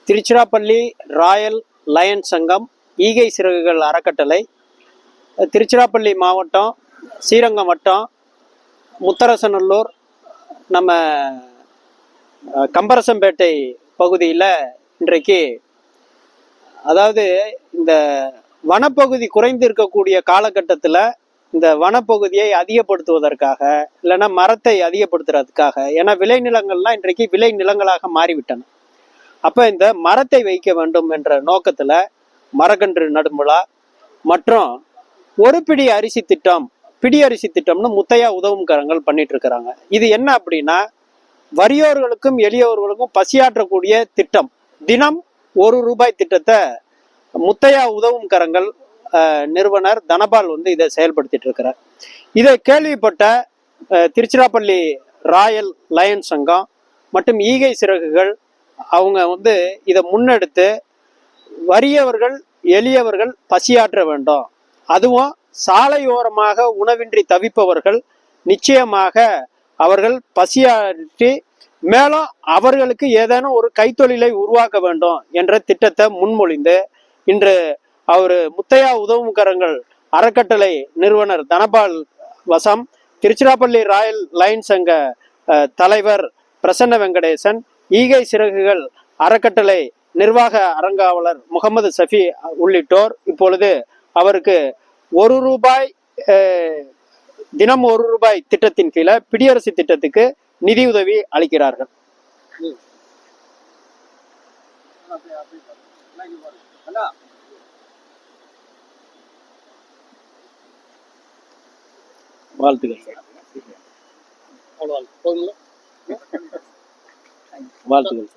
Tiruchirappalli Royal line சங்கம், ஈகை சிறகுகள் அறக்கட்டளை, திருச்சிராப்பள்ளி மாவட்டம், ஸ்ரீரங்கம் வட்டம், முத்தரசநல்லூர், நம்ம கம்பரசம்பேட்டை பகுதியில் இன்றைக்கு, அதாவது இந்த வனப்பகுதி குறைந்து இருக்கக்கூடிய காலகட்டத்தில் இந்த வனப்பகுதியை அதிகப்படுத்துவதற்காக, இல்லைன்னா மரத்தை அதிகப்படுத்துறதுக்காக, ஏன்னா விளைநிலங்கள்லாம் இன்றைக்கு விளை நிலங்களாக மாறிவிட்டன. அப்போ இந்த மரத்தை வைக்க வேண்டும் என்ற நோக்கத்தில் மரக்கன்று நடும் விழா மற்றும் ஒரு பிடி அரிசி திட்டம், பிடி அரிசி திட்டம்னு முத்தையா உதவும் கரங்கள் பண்ணிட்டு இருக்கிறாங்க. இது என்ன அப்படின்னா, வறியோர்களுக்கும் எளியவர்களுக்கும் பசியாற்றக்கூடிய திட்டம். தினம் ₹1 திட்டத்தை முத்தையா உதவும் கரங்கள் நிறுவனர் தனபால் இதை செயல்படுத்திட்டு இருக்கிறார். இதை கேள்விப்பட்ட திருச்சிராப்பள்ளி ராயல் லயன் சங்கம் மற்றும் ஈகை சிறகுகள் அவங்க இதை முன்னெடுத்து வறியவர்கள் எளியவர்கள் பசியாற்ற வேண்டும், அதுவும் சாலையோரமாக உணவின்றி தவிப்பவர்கள் நிச்சயமாக அவர்கள் பசியாற்றி மேலும் அவர்களுக்கு ஏதேனும் ஒரு கைத்தொழிலை உருவாக்க வேண்டும் என்ற திட்டத்தை முன்மொழிந்து இன்று அவர் முத்தையா உதவும் கரங்கள் அறக்கட்டளை நிறுவனர் தனபால் வசம் திருச்சிராப்பள்ளி ராயல் லயன் சங்க தலைவர் பிரசன்ன வெங்கடேசன், ஈகை சிறகுகள் அறக்கட்டளை நிர்வாக அரங்காவலர் முகமது சஃபி உள்ளிட்டோர் இப்பொழுது அவருக்கு ₹1 தினம் ₹1 திட்டத்தின் கீழே பிடியரசு திட்டத்துக்கு நிதியுதவி அளிக்கிறார்கள். வாழ்த்துக்கள். வாழ்த்துக்கள்.